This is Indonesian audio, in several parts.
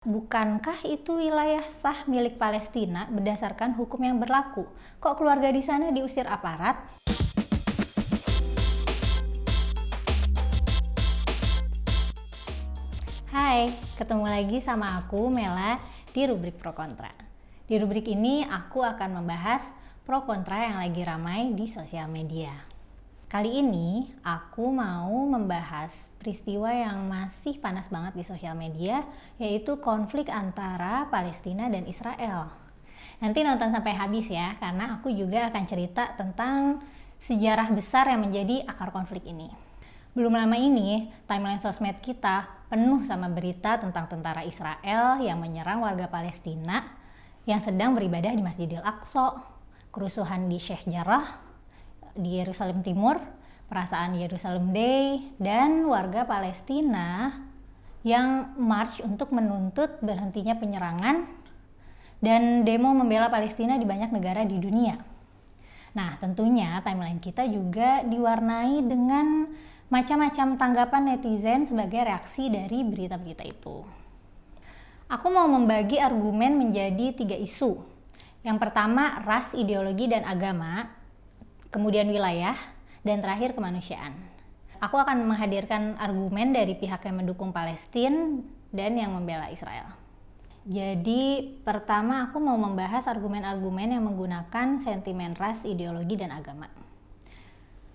Bukankah itu wilayah sah milik Palestina berdasarkan hukum yang berlaku? Kok keluarga di sana diusir aparat? Hai, ketemu lagi sama aku Mela di rubrik Pro Kontra. Di rubrik ini aku akan membahas pro kontra yang lagi ramai di sosial media. Kali ini aku mau membahas peristiwa yang masih panas banget di sosial media, yaitu konflik antara Palestina dan Israel. Nanti nonton sampai habis ya, karena aku juga akan cerita tentang sejarah besar yang menjadi akar konflik ini. Belum lama ini, timeline sosmed kita penuh sama berita tentang tentara Israel yang menyerang warga Palestina yang sedang beribadah di Masjidil Aqsa, kerusuhan di Sheikh Jarrah, di Yerusalem Timur, perasaan Yerusalem Day, dan warga Palestina yang march untuk menuntut berhentinya penyerangan dan demo membela Palestina di banyak negara di dunia. Nah, tentunya timeline kita juga diwarnai dengan macam-macam tanggapan netizen sebagai reaksi dari berita-berita itu. Aku mau membagi argumen menjadi 3 isu. Yang pertama, ras, ideologi, dan agama. Kemudian wilayah, dan terakhir kemanusiaan. Aku akan menghadirkan argumen dari pihak yang mendukung Palestina dan yang membela Israel. Jadi pertama aku mau membahas argumen-argumen yang menggunakan sentimen ras, ideologi, dan agama.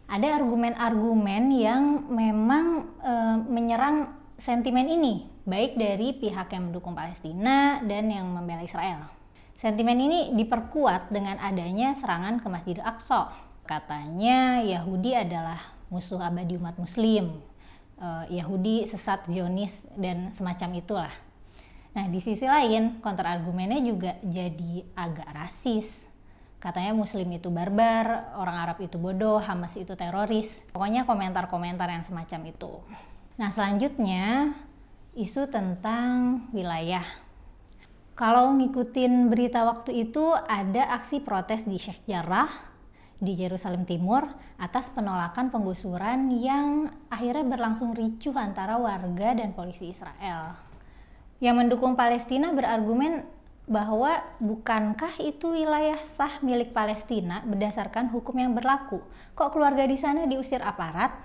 Ada argumen-argumen yang memang menyerang sentimen ini, baik dari pihak yang mendukung Palestina dan yang membela Israel. Sentimen ini diperkuat dengan adanya serangan ke Masjidil Aqsa. Katanya Yahudi adalah musuh abadi umat muslim, Yahudi sesat, Zionis, dan semacam itulah. Nah, di sisi lain kontrargumennya juga jadi agak rasis. Katanya muslim itu barbar, orang Arab itu bodoh, Hamas itu teroris. Pokoknya komentar-komentar yang semacam itu. Nah, selanjutnya isu tentang wilayah. Kalau ngikutin berita waktu itu ada aksi protes di Sheikh Jarrah di Yerusalem Timur atas penolakan penggusuran yang akhirnya berlangsung ricuh antara warga dan polisi Israel. Yang mendukung Palestina berargumen bahwa bukankah itu wilayah sah milik Palestina berdasarkan hukum yang berlaku? Kok keluarga di sana diusir aparat?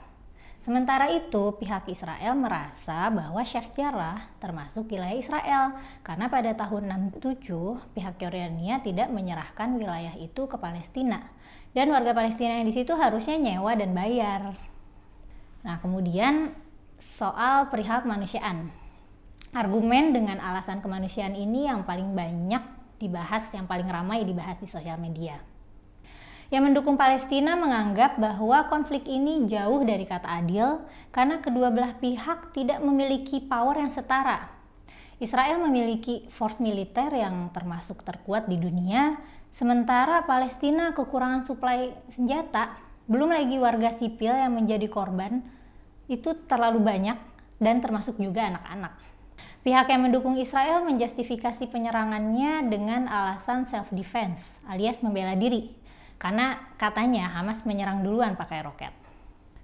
Sementara itu, pihak Israel merasa bahwa Sheikh Jarrah termasuk wilayah Israel karena pada tahun 67 pihak Yordania tidak menyerahkan wilayah itu ke Palestina dan warga Palestina yang di situ harusnya nyewa dan bayar. Nah, kemudian soal perihal kemanusiaan. Argumen dengan alasan kemanusiaan ini yang paling banyak dibahas, yang paling ramai dibahas di sosial media. Yang mendukung Palestina menganggap bahwa konflik ini jauh dari kata adil karena kedua belah pihak tidak memiliki power yang setara. Israel memiliki force militer yang termasuk terkuat di dunia, sementara Palestina kekurangan suplai senjata, belum lagi warga sipil yang menjadi korban, itu terlalu banyak dan termasuk juga anak-anak. Pihak yang mendukung Israel menjustifikasi penyerangannya dengan alasan self-defense alias membela diri. Karena katanya Hamas menyerang duluan pakai roket.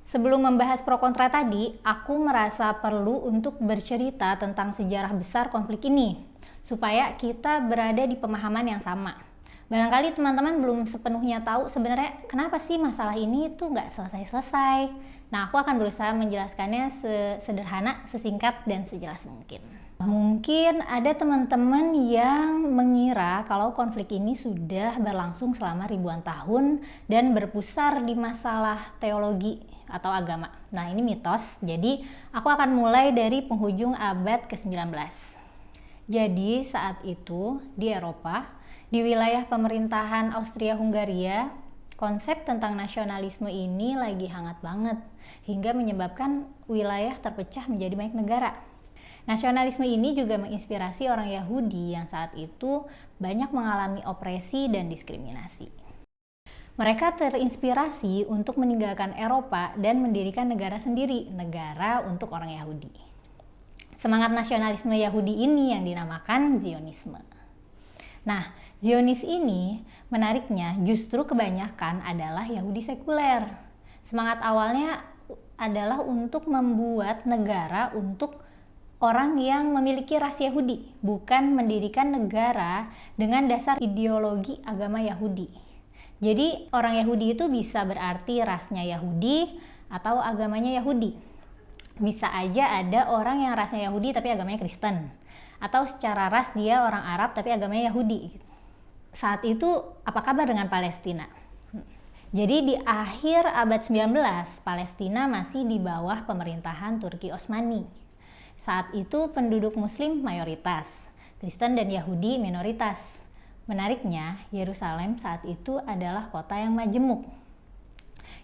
Sebelum membahas pro kontra tadi, aku merasa perlu untuk bercerita tentang sejarah besar konflik ini, supaya kita berada di pemahaman yang sama. Barangkali teman-teman belum sepenuhnya tahu sebenarnya kenapa sih masalah ini tuh nggak selesai-selesai. Nah, aku akan berusaha menjelaskannya sesederhana, sesingkat, dan sejelas mungkin. Mungkin ada teman-teman yang mengira kalau konflik ini sudah berlangsung selama ribuan tahun dan berpusar di masalah teologi atau agama. Nah, ini mitos. Jadi, aku akan mulai dari penghujung abad ke-19. Jadi, saat itu di Eropa, di wilayah pemerintahan Austria-Hungaria, konsep tentang nasionalisme ini lagi hangat banget hingga menyebabkan wilayah terpecah menjadi banyak negara. Nasionalisme ini juga menginspirasi orang Yahudi yang saat itu banyak mengalami opresi dan diskriminasi. Mereka terinspirasi untuk meninggalkan Eropa dan mendirikan negara sendiri, negara untuk orang Yahudi. Semangat nasionalisme Yahudi ini yang dinamakan Zionisme. Nah, Zionis ini menariknya justru kebanyakan adalah Yahudi sekuler. Semangat awalnya adalah untuk membuat negara untuk orang yang memiliki ras Yahudi, bukan mendirikan negara dengan dasar ideologi agama Yahudi. Jadi orang Yahudi itu bisa berarti rasnya Yahudi atau agamanya Yahudi. Bisa aja ada orang yang rasnya Yahudi tapi agamanya Kristen. Atau secara ras dia orang Arab tapi agamanya Yahudi. Saat itu apa kabar dengan Palestina? Jadi di akhir abad 19, Palestina masih di bawah pemerintahan Turki Utsmani. Saat itu penduduk Muslim mayoritas, Kristen dan Yahudi minoritas. Menariknya, Yerusalem saat itu adalah kota yang majemuk.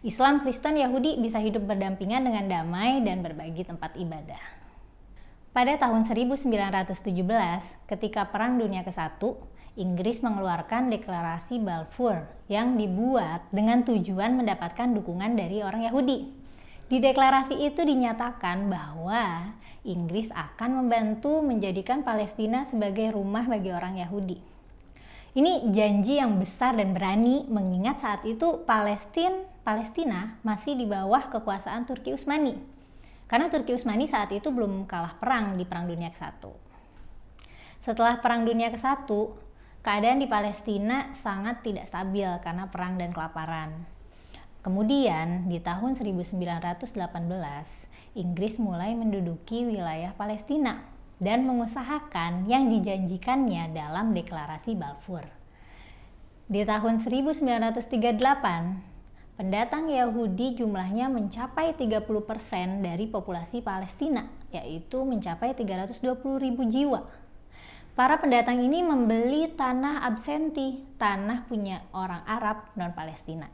Islam, Kristen, Yahudi bisa hidup berdampingan dengan damai dan berbagi tempat ibadah. Pada tahun 1917, ketika Perang Dunia ke-1, Inggris mengeluarkan deklarasi Balfour yang dibuat dengan tujuan mendapatkan dukungan dari orang Yahudi. Di deklarasi itu dinyatakan bahwa Inggris akan membantu menjadikan Palestina sebagai rumah bagi orang Yahudi. Ini janji yang besar dan berani mengingat saat itu Palestina masih di bawah kekuasaan Turki Utsmani. Karena Turki Utsmani saat itu belum kalah perang di Perang Dunia ke-1. Setelah Perang Dunia ke-1, keadaan di Palestina sangat tidak stabil karena perang dan kelaparan. Kemudian di tahun 1918, Inggris mulai menduduki wilayah Palestina dan mengusahakan yang dijanjikannya dalam deklarasi Balfour. Di tahun 1938, pendatang Yahudi jumlahnya mencapai 30% dari populasi Palestina, yaitu mencapai 320.000 jiwa. Para pendatang ini membeli tanah absenti, tanah punya orang Arab non-Palestina.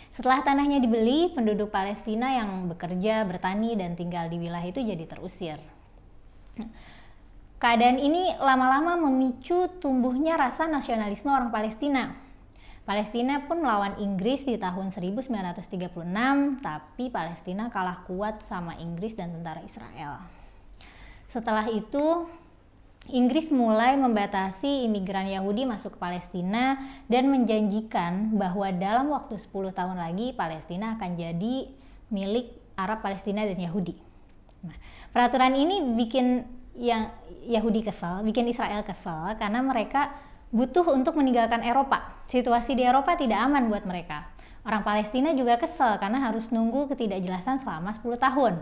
Setelah tanahnya dibeli, penduduk Palestina yang bekerja, bertani, dan tinggal di wilayah itu jadi terusir. Keadaan ini lama-lama memicu tumbuhnya rasa nasionalisme orang Palestina. Palestina pun melawan Inggris di tahun 1936, tapi Palestina kalah kuat sama Inggris dan tentara Israel. Setelah itu, Inggris mulai membatasi imigran Yahudi masuk ke Palestina dan menjanjikan bahwa dalam waktu 10 tahun lagi Palestina akan jadi milik Arab, Palestina, dan Yahudi. Nah, peraturan ini bikin yang Yahudi kesal, bikin Israel kesal karena mereka butuh untuk meninggalkan Eropa. Situasi di Eropa tidak aman buat mereka. Orang Palestina juga kesal karena harus nunggu ketidakjelasan selama 10 tahun.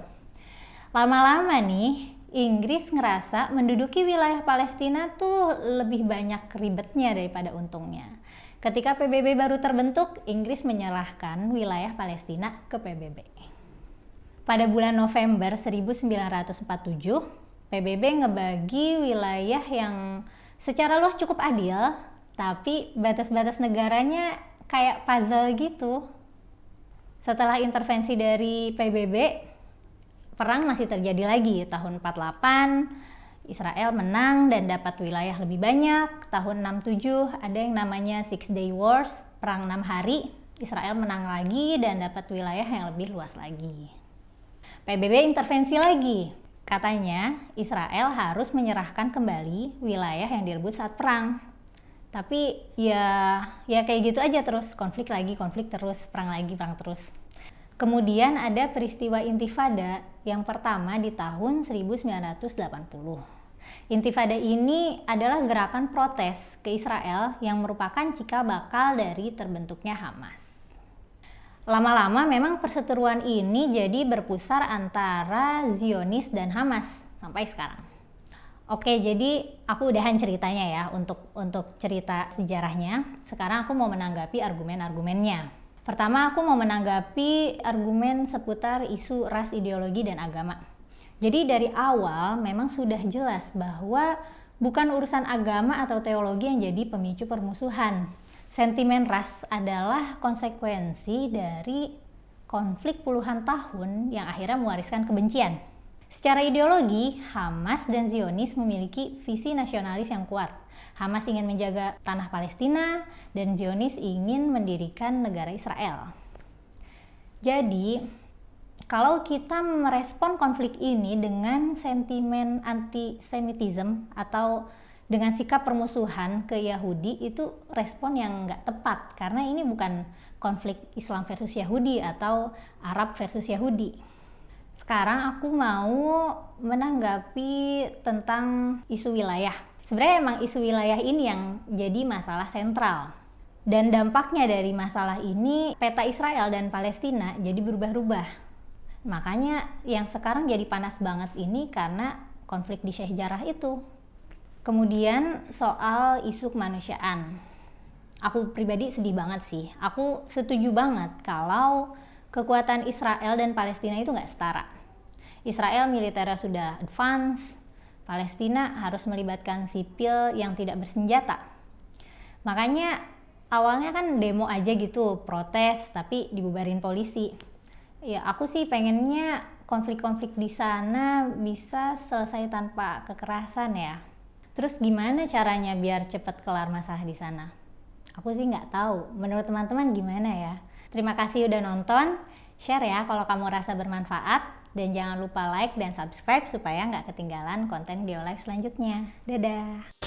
Lama-lama nih, Inggris ngerasa menduduki wilayah Palestina tuh lebih banyak ribetnya daripada untungnya. Ketika PBB baru terbentuk, Inggris menyerahkan wilayah Palestina ke PBB. Pada bulan November 1947, PBB ngebagi wilayah yang secara luas cukup adil, tapi batas-batas negaranya kayak puzzle gitu. Setelah intervensi dari PBB, perang masih terjadi lagi. Tahun 48 Israel menang dan dapat wilayah lebih banyak. Tahun 67 ada yang namanya Six Day Wars, perang 6 hari. Israel menang lagi dan dapat wilayah yang lebih luas lagi. PBB intervensi lagi. Katanya Israel harus menyerahkan kembali wilayah yang direbut saat perang. Tapi ya kayak gitu aja terus, konflik lagi, konflik terus, perang lagi, perang terus. Kemudian ada peristiwa Intifada yang pertama di tahun 1980. Intifada ini adalah gerakan protes ke Israel yang merupakan cikal bakal dari terbentuknya Hamas. Lama-lama memang perseteruan ini jadi berpusar antara Zionis dan Hamas sampai sekarang. Oke, jadi aku udahan ceritanya ya untuk cerita sejarahnya. Sekarang aku mau menanggapi argumen-argumennya. Pertama, aku mau menanggapi argumen seputar isu ras, ideologi, dan agama. Jadi dari awal memang sudah jelas bahwa bukan urusan agama atau teologi yang jadi pemicu permusuhan. Sentimen ras adalah konsekuensi dari konflik puluhan tahun yang akhirnya mewariskan kebencian. Secara ideologi, Hamas dan Zionis memiliki visi nasionalis yang kuat. Hamas ingin menjaga tanah Palestina dan Zionis ingin mendirikan negara Israel. Jadi, kalau kita merespon konflik ini dengan sentimen antisemitisme atau dengan sikap permusuhan ke Yahudi, itu respon yang nggak tepat karena ini bukan konflik Islam versus Yahudi atau Arab versus Yahudi. Sekarang aku mau menanggapi tentang isu wilayah. Sebenarnya emang isu wilayah ini yang jadi masalah sentral. Dan dampaknya dari masalah ini, peta Israel dan Palestina jadi berubah-ubah. Makanya yang sekarang jadi panas banget ini karena konflik di Syekh Jarrah itu. Kemudian soal isu kemanusiaan. Aku pribadi sedih banget sih. Aku setuju banget kalau kekuatan Israel dan Palestina itu nggak setara. Israel militernya sudah advance, Palestina harus melibatkan sipil yang tidak bersenjata. Makanya awalnya kan demo aja gitu, protes, tapi dibubarin polisi. Ya aku sih pengennya konflik-konflik di sana bisa selesai tanpa kekerasan ya. Terus gimana caranya biar cepat kelar masalah di sana? Aku sih nggak tahu. Menurut teman-teman gimana ya? Terima kasih udah nonton. Share ya kalau kamu rasa bermanfaat. Dan jangan lupa like dan subscribe supaya nggak ketinggalan konten Geolife selanjutnya. Dadah!